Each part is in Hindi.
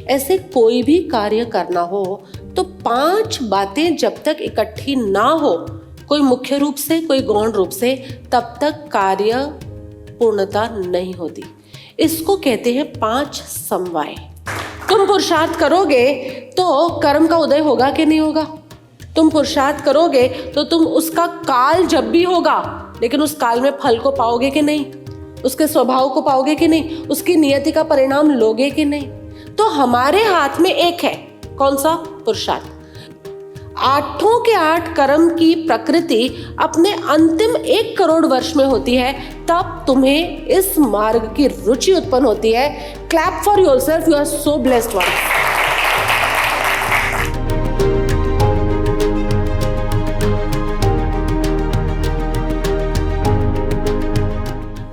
ऐसे कोई भी कार्य करना हो तो 5 बातें जब तक इकट्ठी ना हो, कोई मुख्य रूप से कोई गौण रूप से, तब तक कार्य पूर्णता नहीं होती। इसको कहते हैं 5 समवाय। तुम पुरुषार्थ करोगे तो कर्म का उदय होगा कि नहीं होगा? तुम पुरुषार्थ करोगे तो तुम उसका काल जब भी होगा, लेकिन उस काल में फल को पाओगे कि नहीं? उसके स्वभाव को पाओगे कि नहीं? उसकी नियति का परिणाम लोगे कि नहीं? तो हमारे हाथ में एक है, कौन सा? पुरुषार्थ। 8 के 8 कर्म की प्रकृति अपने अंतिम 1 करोड़ वर्ष में होती है, तब तुम्हें इस मार्ग की रुचि उत्पन्न होती है। Clap for yourself, you are so blessed one.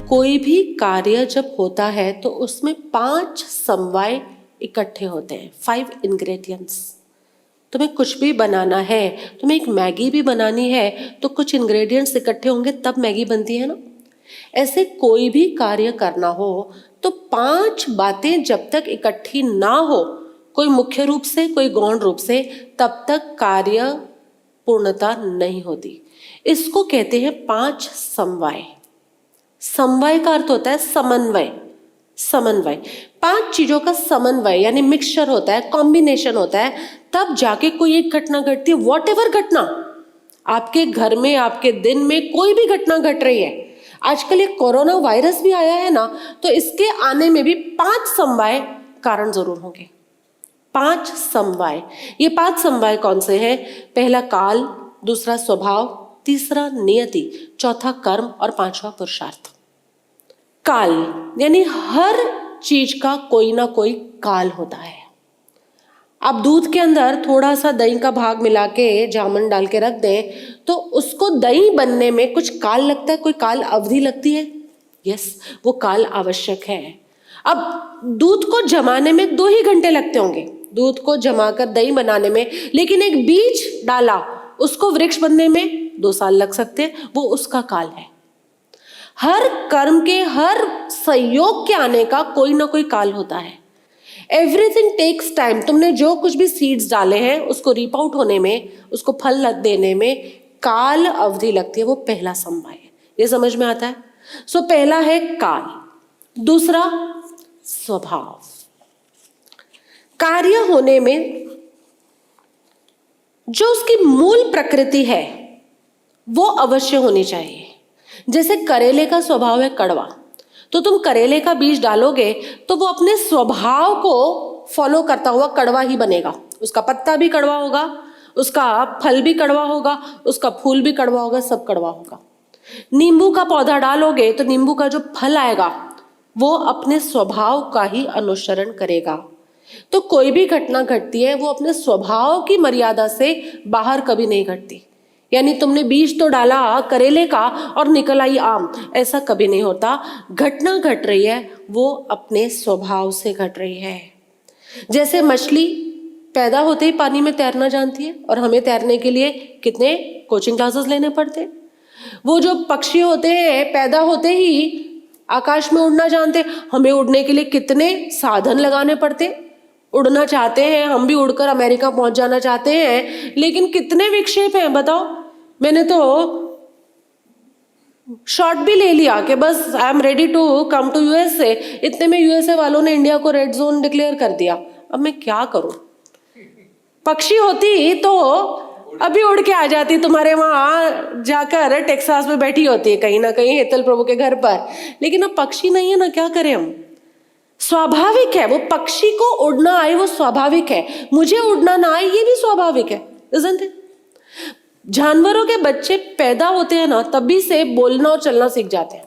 कोई भी कार्य जब होता है तो उसमें 5 समवाय इकट्ठे होते हैं, 5 इंग्रेडिएंट्स। तुम्हें कुछ भी बनाना है, तुम्हें एक मैगी भी बनानी है तो कुछ इंग्रेडिएंट्स इकट्ठे होंगे तब मैगी बनती है ना। ऐसे कोई भी कार्य करना हो तो 5 बातें जब तक इकट्ठी ना हो, कोई मुख्य रूप से कोई गौण रूप से, तब तक कार्य पूर्णता नहीं होती। इसको कहते हैं 5 समवाय। समवाय का अर्थ होता है समन्वय। समन्वय 5 चीजों का समन्वय यानी मिक्सचर होता है, कॉम्बिनेशन होता है, तब जाके कोई एक घटना घटती है। वॉट एवर घटना आपके घर में, आपके दिन में कोई भी घटना घट रही है। आजकल ये कोरोना वायरस भी आया है ना, तो इसके आने में भी 5 समवाय कारण जरूर होंगे। 5 समवाय। ये 5 समवाय कौन से हैं? पहला काल, दूसरा स्वभाव, तीसरा नियति, चौथा कर्म और 5वां पुरुषार्थ। काल यानी हर चीज का कोई ना कोई काल होता है। आप दूध के अंदर थोड़ा सा दही का भाग मिला के जामुन डाल के रख दें तो उसको दही बनने में कुछ काल लगता है, कोई काल अवधि लगती है। यस, वो काल आवश्यक है। अब दूध को जमाने में 2 ही घंटे लगते होंगे, दूध को जमाकर दही बनाने में, लेकिन एक बीज डाला उसको वृक्ष बनने में 2 साल लग सकते हैं, वो उसका काल है। हर कर्म के, हर संयोग के आने का कोई ना कोई काल होता है। Everything takes time. तुमने जो कुछ भी सीड्स डाले हैं उसको रीप आउट होने में, उसको फल देने में काल अवधि लगती है। वो पहला समवाय है। ये समझ में आता है? सो पहला है काल, दूसरा स्वभाव। कार्य होने में जो उसकी मूल प्रकृति है वो अवश्य होनी चाहिए। जैसे करेले का स्वभाव है कड़वा, तो तुम करेले का बीज डालोगे तो वो अपने स्वभाव को फॉलो करता हुआ कड़वा ही बनेगा। उसका पत्ता भी कड़वा होगा, उसका फल भी कड़वा होगा, उसका फूल भी कड़वा होगा, सब कड़वा होगा। नींबू का पौधा डालोगे तो नींबू का जो फल आएगा वो अपने स्वभाव का ही अनुसरण करेगा। तो कोई भी घटना घटती है वो अपने स्वभाव की मर्यादा से बाहर कभी नहीं घटती। यानी तुमने बीज तो डाला करेले का और निकल आई आम, ऐसा कभी नहीं होता। घटना घट रही है वो अपने स्वभाव से घट रही है। जैसे मछली पैदा होते ही पानी में तैरना जानती है और हमें तैरने के लिए कितने कोचिंग क्लासेस लेने पड़ते हैं। वो जो पक्षी होते हैं पैदा होते ही आकाश में उड़ना जानते, हमें उड़ने के लिए कितने साधन लगाने पड़ते। उड़ना चाहते हैं हम भी, उड़कर अमेरिका पहुंच जाना चाहते हैं, लेकिन कितने विक्षेप हैं बताओ। मैंने तो शॉट भी ले लिया कि बस I am ready to come to USA, इतने में यूएसए वालों ने इंडिया को रेड जोन डिक्लेयर कर दिया। अब मैं क्या करूं? पक्षी होती तो अभी उड़ के आ जाती, तुम्हारे वहां जाकर टेक्सास में बैठी होती है कहीं ना कहीं हेतल प्रभु के घर पर, लेकिन अब पक्षी नहीं है ना, क्या करें हम। स्वाभाविक है, वो पक्षी को उड़ना आए वो स्वाभाविक है, मुझे उड़ना ना आए ये भी स्वाभाविक है, isn't it? जानवरों के बच्चे पैदा होते हैं ना तभी से बोलना और चलना सीख जाते हैं।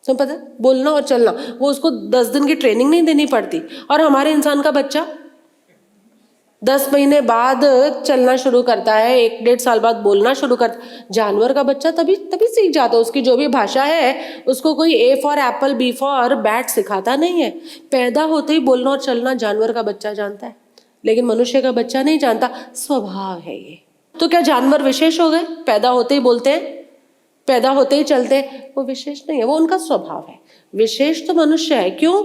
तुम पता है, बोलना और चलना, वो उसको 10 दिन की ट्रेनिंग नहीं देनी पड़ती। और हमारे इंसान का बच्चा 10 महीने बाद चलना शुरू करता है, 1-1.5 साल बाद बोलना शुरू करता। जानवर का बच्चा तभी सीख जाता है, उसकी जो भी भाषा है उसको कोई A for Apple, B for bat सिखाता नहीं है। पैदा होते ही बोलना और चलना जानवर का बच्चा जानता है, लेकिन मनुष्य का बच्चा नहीं जानता। स्वभाव है ये। तो क्या जानवर विशेष हो गए? पैदा होते ही बोलते हैं, पैदा होते ही चलते हैं? वो विशेष नहीं है, वो उनका स्वभाव है। विशेष तो मनुष्य है। क्यों?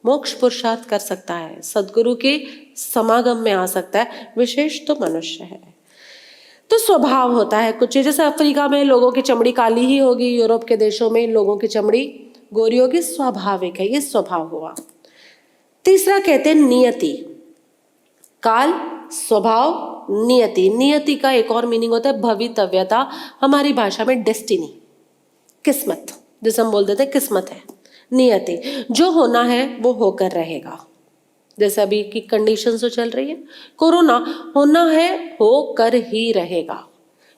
मोक्ष पुरुषार्थ कर सकता है, सदगुरु के समागम में आ सकता है, विशेष तो मनुष्य है। तो स्वभाव होता है कुछ, जैसे अफ्रीका में लोगों की चमड़ी काली ही होगी, यूरोप के देशों में लोगों की चमड़ी गोरी होगी, स्वाभाविक है, ये स्वभाव हुआ। तीसरा कहते हैं नियति, काल, स्वभाव, नियति। नियति का एक और मीनिंग होता है भवितव्यता, हमारी भाषा में डेस्टिनी, किस्मत, जैसे हम बोल देते हैं किस्मत है। नियति, जो होना है वो होकर रहेगा। जैसे अभी की कंडीशन जो चल रही है, कोरोना, होना है होकर ही रहेगा,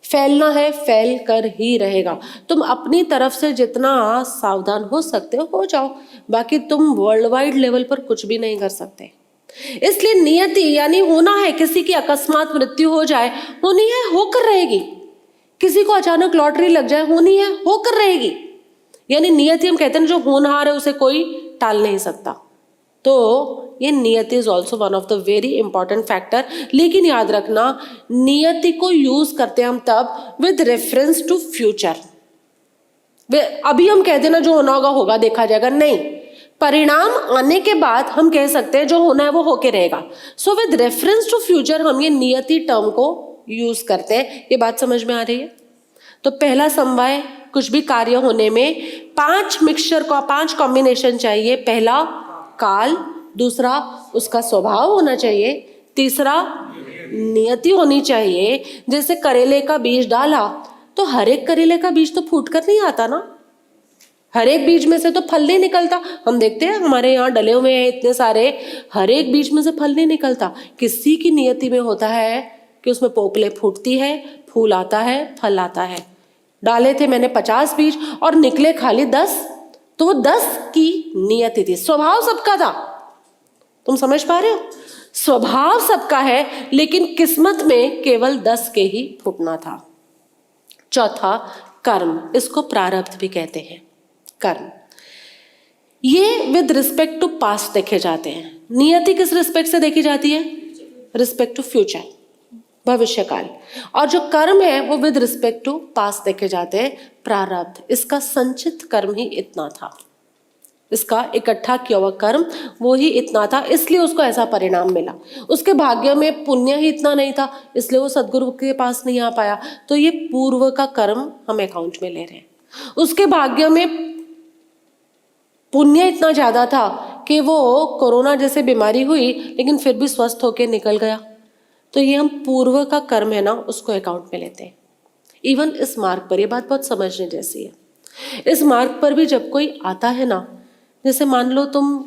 फैलना है फैल कर ही रहेगा। तुम अपनी तरफ से जितना सावधान हो सकते हो जाओ, बाकी तुम वर्ल्ड वाइड लेवल पर कुछ भी नहीं कर सकते। इसलिए नियति यानी होना है, किसी की अकस्मात मृत्यु हो जाए, होनी है होकर रहेगी। किसी को अचानक लॉटरी लग जाए, होनी है होकर रहेगी। यानी नियति हम कहते हैं जो होनहार है उसे कोई टाल नहीं सकता। तो ये नियति is also one of the very important factor. लेकिन याद रखना, नियति को यूज करते हैं हम तब विद रेफरेंस टू फ्यूचर। अभी हम कहते हैं ना जो होना होगा होगा, देखा जाएगा, नहीं, परिणाम आने के बाद हम कह सकते हैं जो होना है वो होके रहेगा। So with reference to future हम ये नियति टर्म को यूज करते हैं। ये बात समझ में आ रही है? तो पहला समवाय, कुछ भी कार्य होने में 5 मिक्सचर का 5 कॉम्बिनेशन चाहिए। पहला काल, दूसरा उसका स्वभाव होना चाहिए, तीसरा नियति होनी चाहिए। जैसे करेले का बीज डाला तो हर एक करेले का बीज तो फूट कर नहीं आता ना, हर एक बीज में से तो फल नहीं निकलता। हम देखते हैं हमारे यहाँ डले हुए हैं इतने सारे, हर एक बीज में से फल नहीं निकलता। किसी की नियति में होता है कि उसमें पोपले फूटती है, फूल आता है, फल आता है। डाले थे मैंने 50 बीज और निकले खाली 10, तो वो 10 की नियति थी। स्वभाव सबका था, तुम समझ पा रहे हो? स्वभाव सबका है, लेकिन किस्मत में केवल 10 के ही फूटना था। चौथा कर्म, इसको प्रारब्ध भी कहते हैं। कर्म ये विद रिस्पेक्ट टू पास्ट देखे जाते हैं। नियति किस रिस्पेक्ट से देखी जाती है? रिस्पेक्ट टू फ्यूचर, भविष्य काल। और जो कर्म है वो विद रिस्पेक्ट टू पास्ट देखे जाते हैं, प्रारब्ध। इसका संचित कर्म ही इतना था, इसका इकट्ठा किया हुआ कर्म वो ही इतना था, इसलिए उसको ऐसा परिणाम मिला। उसके भाग्य में पुण्य ही इतना नहीं था, इसलिए वो सदगुरु के पास नहीं आ पाया। तो ये पूर्व का कर्म हम अकाउंट में ले रहे हैं। उसके भाग्य में पुण्य इतना ज्यादा था कि वो कोरोना जैसे बीमारी हुई लेकिन फिर भी स्वस्थ होकर निकल गया। तो ये हम पूर्व का कर्म है ना, उसको अकाउंट में लेते हैं। इवन इस मार्ग पर, ये बात बहुत समझने जैसी है, इस मार्ग पर भी जब कोई आता है ना, जैसे मान लो तुम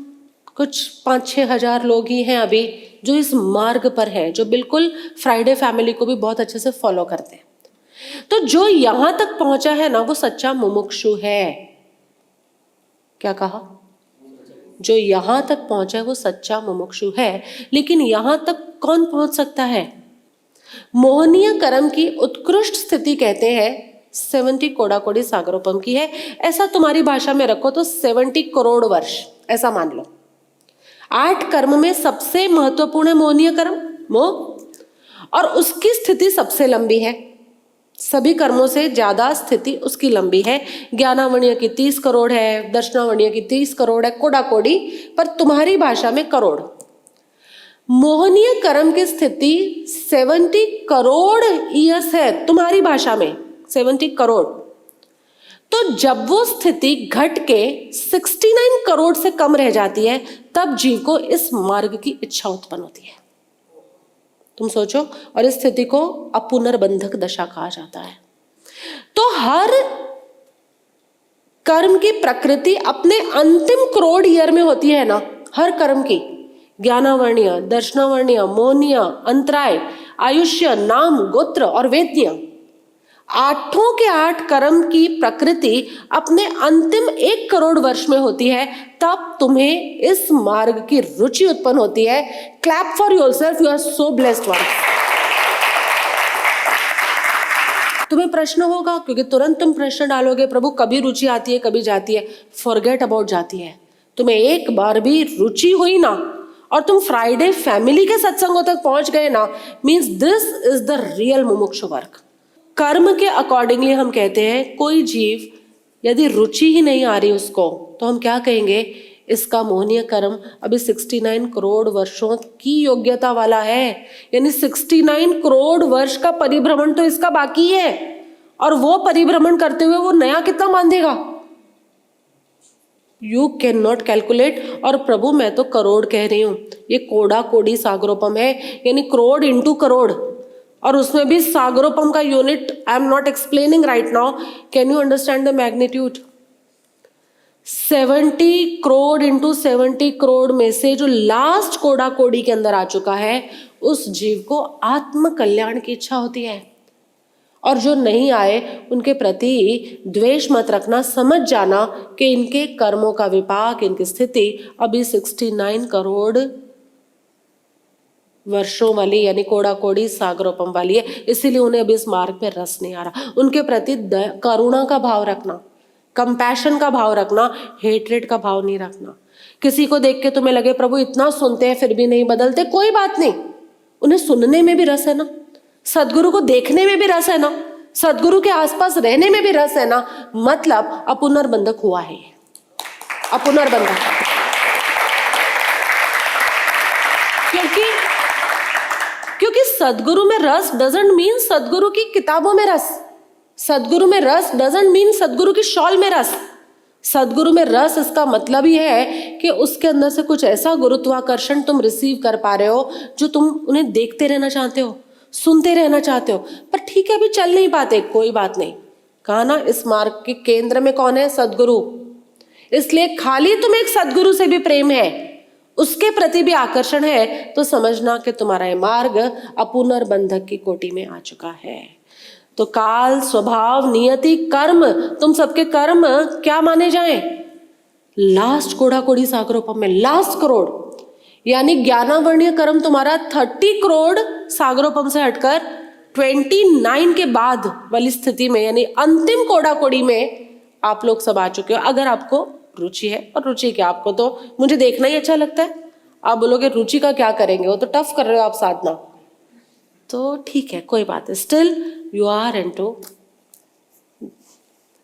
कुछ 5-6 हजार लोग ही हैं अभी जो इस मार्ग पर हैं, जो बिल्कुल फ्राइडे फैमिली को भी बहुत अच्छे से फॉलो करते हैं। तो जो यहां तक पहुंचा है ना, वो सच्चा मुमुक्षु है। क्या कहा? जो यहां तक पहुंचा है वो सच्चा मुमुक्षु है। लेकिन यहां तक कौन पहुंच सकता है? मोहनीय कर्म की उत्कृष्ट स्थिति कहते हैं 70 कोड़ाकोड़ी सागरोपम की है। ऐसा तुम्हारी भाषा में रखो तो 70 करोड़ वर्ष ऐसा मान लो। 8 कर्म में सबसे महत्वपूर्ण है मोहनीय कर्म, मोह, और उसकी स्थिति सबसे लंबी है। सभी कर्मों से ज्यादा स्थिति उसकी लंबी है। ज्ञानावणीय की 30 करोड़ है, दर्शनावणीय की 30 करोड़ है, कोड़ाकोड़ी, पर तुम्हारी भाषा में करोड़। मोहनीय कर्म की स्थिति 70 करोड़ ईयर्स है तुम्हारी भाषा में, 70 करोड़। तो जब वो स्थिति घट के 69 करोड़ से कम रह जाती है, तब जीव को इस मार्ग की इच्छा उत्पन्न होती है। तुम सोचो, और इस स्थिति को अपुनर्बंधक दशा कहा जाता है। तो हर कर्म की प्रकृति अपने अंतिम करोड़ ईयर में होती है ना, हर कर्म की, ज्ञानावर्णीय, दर्शनावर्णीय, मोहनीय, अंतराय, आयुष्य, नाम, गोत्र और वेद्य, 8 के 8 कर्म की प्रकृति अपने अंतिम 1 करोड़ वर्ष में होती है। तब तुम्हें इस मार्ग की रुचि उत्पन्न होती है। Clap for yourself, you are so blessed one. तुम्हें प्रश्न होगा, क्योंकि तुरंत तुम प्रश्न डालोगे, प्रभु कभी रुचि आती है कभी जाती है। फॉरगेट अबाउट जाती है। तुम्हें एक बार भी रुचि हुई ना और तुम फ्राइडे फैमिली के सत्संगों तक पहुंच गए ना, means this is the real मुमुक्षु वर्क। कर्म के अकॉर्डिंगली हम कहते हैं कोई जीव यदि रुचि ही नहीं आ रही उसको, तो हम क्या कहेंगे? इसका मोहनीय कर्म अभी 69 करोड़ वर्षों की योग्यता वाला है, यानी 69 करोड़ वर्ष का परिभ्रमण तो इसका बाकी है, और वो परिभ्रमण करते हुए वो नया कितना बांधेगा, यू कैन नॉट कैलकुलेट। और प्रभु मैं तो करोड़ कह रही हूं, ये कोड़ा कोड़ी सागरोपम है, यानी करोड़ इंटू करोड़, और उसमें भी सागरोपम का unit I am not explaining right now, can you understand the magnitude. 70 crore into 70 crore में से जो लास्ट कोड़ा कोड़ी के अंदर आ चुका है, उस जीव को आत्म कल्याण की इच्छा होती है, और जो नहीं आए उनके प्रति द्वेष मत रखना, समझ जाना कि इनके कर्मों का विपाक, इनकी स्थिति अभी 69 करोड़ वर्षों वाली यानी कोड़ा कोड़ी सागरोपम वाली है, इसीलिए उन्हें अभी इस मार्ग पे रस नहीं आ रहा। उनके प्रति करुणा का भाव रखना, कंपैशन का भाव रखना, हेट्रेड का भाव नहीं रखना। किसी को देख के तुम्हें लगे प्रभु इतना सुनते हैं फिर भी नहीं बदलते, कोई बात नहीं, उन्हें सुनने में भी रस है ना, सदगुरु को देखने में भी रस है ना, सदगुरु के आसपास रहने में भी रस है ना, मतलब अपुनर्बंधक हुआ है, अपुनर्बंधक। क्योंकि सदगुरु में रस डजंट मीन सदगुरु की किताबों में रस, सदगुरु में रस डजंट मीन सदगुरु की शॉल में रस। सदगुरु में रस इसका मतलब ही है कि उसके अंदर से कुछ ऐसा गुरुत्वाकर्षण तुम रिसीव कर पा रहे हो जो तुम उन्हें देखते रहना चाहते हो, सुनते रहना चाहते हो, पर ठीक है अभी चल नहीं पाते, कोई बात नहीं। कहा ना इस मार्ग के केंद्र में कौन है, सदगुरु। इसलिए खाली तुम्हें एक सदगुरु से भी प्रेम है, उसके प्रति भी आकर्षण है, तो समझना कि तुम्हारा ये मार्ग अपुनर्बंधक की कोटि में आ चुका है। तो काल, स्वभाव, नियति, कर्म, तुम सबके कर्म क्या माने जाएं, लास्ट कोड़ा कोड़ी सागरोपम में लास्ट करोड़, यानी ज्ञानावर्णीय कर्म तुम्हारा 30 करोड़ सागरोपम से हटकर 29 के बाद वाली स्थिति में, यानी अंतिम कोड़ा कोड़ी में आप लोग सब आ चुके हो। अगर आपको रुचि है, और रुचि क्या, आपको तो मुझे देखना ही अच्छा लगता है, आप बोलोगे रुचि का क्या करेंगे, वो तो टफ कर रहे हो आप साधना, तो ठीक है कोई बात है, स्टिल यू आर इनटू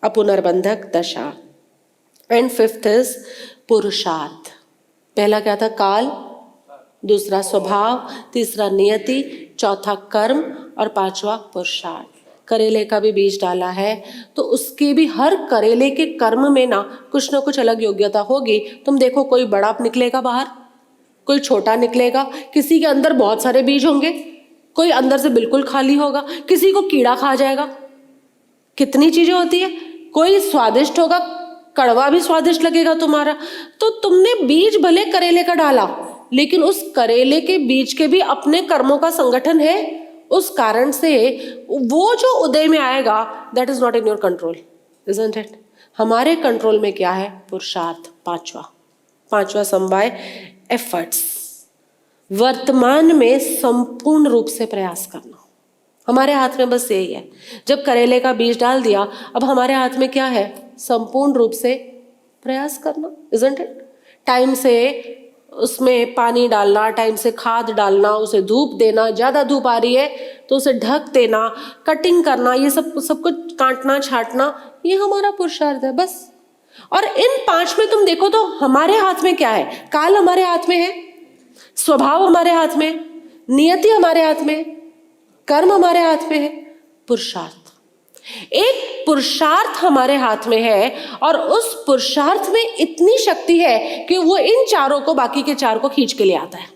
अपुनर्बंधक दशा। एंड फिफ्थ इज पुरुषार्थ। पहला क्या था, काल, दूसरा स्वभाव, तीसरा नियति, चौथा कर्म, और पांचवा पुरुषार्थ। करेले का भी बीज डाला है तो उसके भी हर करेले के कर्म में ना कुछ अलग योग्यता होगी। तुम देखो कोई बड़ा निकलेगा बाहर, कोई छोटा निकलेगा, किसी के अंदर बहुत सारे बीज होंगे, कोई अंदर से बिल्कुल खाली होगा, किसी को कीड़ा खा जाएगा, कितनी चीजें होती है, कोई स्वादिष्ट होगा, कड़वा भी स्वादिष्ट लगेगा तुम्हारा। तो तुमने बीज भले करेले का डाला, लेकिन उस करेले के बीज के भी अपने कर्मों का संगठन है, उस कारण से वो जो उदय में आएगा that is not in your control, isn't it. हमारे कंट्रोल में क्या है, पुरुषार्थ, पांचवा समवाय, एफर्ट्स। वर्तमान में संपूर्ण रूप से प्रयास करना, हमारे हाथ में बस यही है। जब करेले का बीज डाल दिया, अब हमारे हाथ में क्या है, संपूर्ण रूप से प्रयास करना, इजंट इट। टाइम से उसमें पानी डालना, टाइम से खाद डालना, उसे धूप देना, ज्यादा धूप आ रही है तो उसे ढक देना, कटिंग करना, ये सब कुछ काटना छाटना, ये हमारा पुरुषार्थ है बस। और इन 5 में तुम देखो तो हमारे हाथ में क्या है, काल हमारे हाथ में है, स्वभाव हमारे हाथ में, नियति हमारे हाथ में, कर्म हमारे हाथ में है, पुरुषार्थ। एक पुरुषार्थ हमारे हाथ में है, और उस पुरुषार्थ में इतनी शक्ति है कि वो इन चारों को, बाकी के 4 को खींच के ले आता है।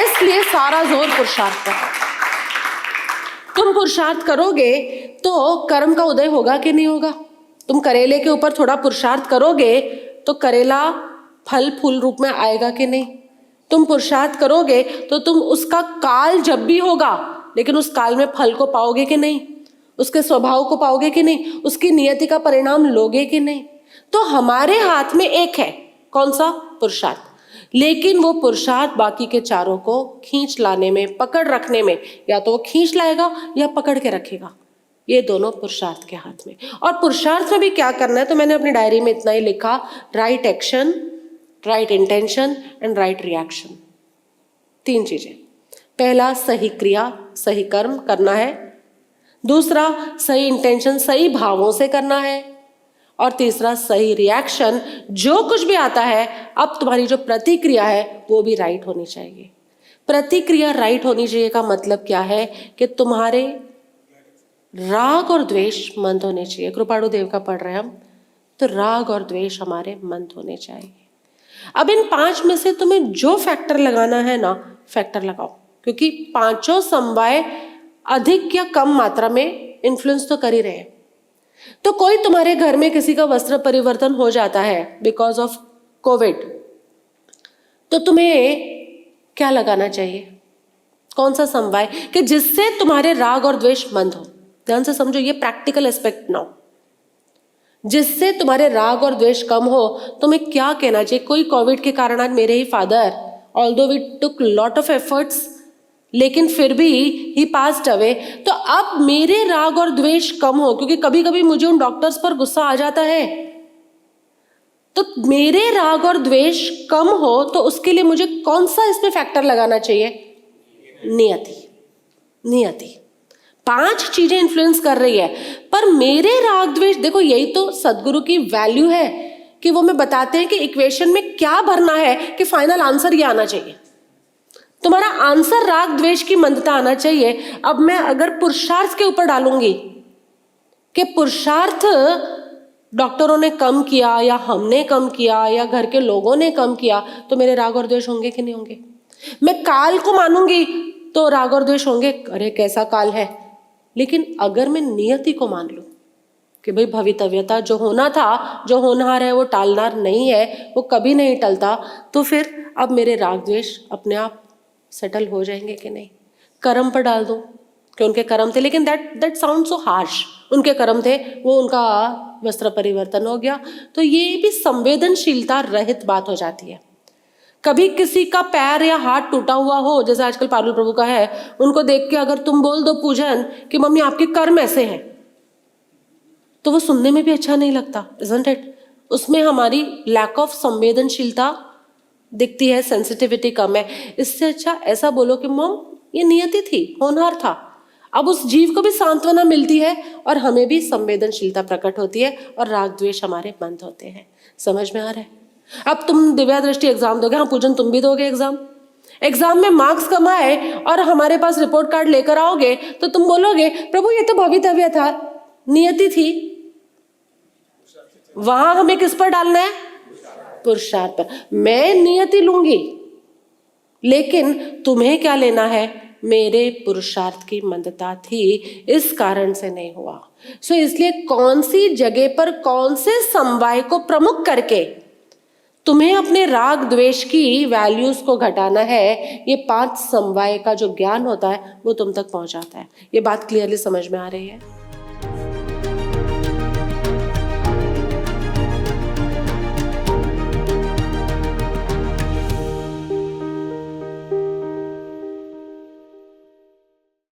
इसलिए सारा जोर पुरुषार्थ पर। तुम पुरुषार्थ करोगे तो कर्म का उदय होगा कि नहीं होगा। तुम करेले के ऊपर थोड़ा पुरुषार्थ करोगे तो करेला फल फूल रूप में आएगा कि नहीं। तुम पुरुषार्थ करोगे तो तुम उसका काल जब भी होगा, लेकिन उस काल में फल को पाओगे कि नहीं, उसके स्वभाव को पाओगे कि नहीं, उसकी नियति का परिणाम लोगे कि नहीं। तो हमारे हाथ में एक है, कौन सा, पुरुषार्थ। लेकिन वो पुरुषार्थ बाकी के 4 को खींच लाने में, पकड़ रखने में, या तो वो खींच लाएगा या पकड़ के रखेगा, ये दोनों पुरुषार्थ के हाथ में। और पुरुषार्थ में भी क्या करना है, तो मैंने अपनी डायरी में इतना ही लिखा, right action, right intention and right reaction. 3 चीजें। पहला, सही क्रिया, सही कर्म करना है। दूसरा, सही इंटेंशन, सही भावों से करना है। और तीसरा सही रिएक्शन। जो कुछ भी आता है, अब तुम्हारी जो प्रतिक्रिया है वो भी राइट होनी चाहिए। प्रतिक्रिया राइट होनी चाहिए का मतलब क्या है कि तुम्हारे राग और द्वेष मंद होने चाहिए। कृपाणु देव का पढ़ रहे हैं हम, तो राग और द्वेष हमारे मंद होने चाहिए। अब इन 5 में से तुम्हें जो फैक्टर लगाना है ना, फैक्टर लगाओ, क्योंकि पांचों समवाय अधिक या कम मात्रा में इन्फ्लुएंस तो कर ही रहे हैं। तो कोई तुम्हारे घर में किसी का वस्त्र परिवर्तन हो जाता है बिकॉज ऑफ कोविड, तो तुम्हें क्या लगाना चाहिए? कौन सा समवाय कि जिससे तुम्हारे राग और द्वेष मंद हो? ध्यान से समझो, ये प्रैक्टिकल एस्पेक्ट नाउ। जिससे तुम्हारे राग और द्वेष कम हो, तुम्हें क्या कहना चाहिए? कोई कोविड के कारण आज मेरे ही father, although we took lot of efforts, लेकिन फिर भी ही पास्ड अवे। तो अब मेरे राग और द्वेष कम हो, क्योंकि कभी कभी मुझे उन डॉक्टर्स पर गुस्सा आ जाता है, तो मेरे राग और द्वेष कम हो तो उसके लिए मुझे कौन सा इसमें फैक्टर लगाना चाहिए? नियति। नियति 5 चीजें इन्फ्लुएंस कर रही है, पर मेरे राग द्वेष, देखो यही तो सदगुरु की वैल्यू है कि वो हमें बताते हैं कि इक्वेशन में क्या भरना है कि फाइनल आंसर ये आना चाहिए। तुम्हारा आंसर राग द्वेष की मंदता आना चाहिए। अब मैं अगर पुरुषार्थ के ऊपर डालूंगी कि पुरुषार्थ डॉक्टरों ने कम किया या हमने कम किया या घर के लोगों ने कम किया, तो मेरे राग और द्वेष होंगे कि नहीं होंगे? मैं काल को मानूंगी तो राग और द्वेष होंगे, अरे कैसा काल है। लेकिन अगर मैं नियति को मान लूं कि भाई भवितव्यता, जो होना था, जो होनहार है वो टालनार नहीं है, वो कभी नहीं टलता, तो फिर अब मेरे राग द्वेष अपने आप सेटल हो जाएंगे कि नहीं? कर्म पर डाल दूं कि उनके कर्म थे, लेकिन दैट साउंड सो हार्श। उनके कर्म थे, वो उनका वस्त्र परिवर्तन हो गया, तो ये भी संवेदनशीलता रहित बात हो जाती है। कभी किसी का पैर या हाथ टूटा हुआ हो, जैसे आजकल पारुल प्रभु का है, उनको देख के अगर तुम बोल दो पूजन कि मम्मी आपके कर्म ऐसे हैं, तो वो सुनने में भी अच्छा नहीं लगता, isn't it? उसमें हमारी लैक ऑफ संवेदनशीलता दिखती है, सेंसिटिविटी कम है। इससे अच्छा ऐसा बोलो कि मॉम ये नियति थी, होनहार था। अब उस जीव को भी सांत्वना मिलती है और हमें भी संवेदनशीलता प्रकट होती है और राग द्वेष हमारे बंद होते हैं। समझ में आ रहा है? अब तुम दिव्या दृष्टि एग्जाम दोगे, हाँ पूजन तुम भी दोगे एग्जाम में मार्क्स कम आए और हमारे पास रिपोर्ट कार्ड लेकर आओगे, तो तुम बोलोगे प्रभु ये तो भवितव्य था, नियति थी। वहां हमें किस पर डालना है? पुरुषार्थ पर। मैं नियति लूंगी, लेकिन तुम्हें क्या लेना है? मेरे पुरुषार्थ की मंदता थी, इस कारण से नहीं हुआ। सो इसलिए कौन सी जगह पर कौन से समवाय को प्रमुख करके तुम्हें अपने राग द्वेष की वैल्यूज को घटाना है, ये 5 समवाय का जो ज्ञान होता है वो तुम तक पहुंचाता है। ये बात क्लियरली समझ में आ रही है?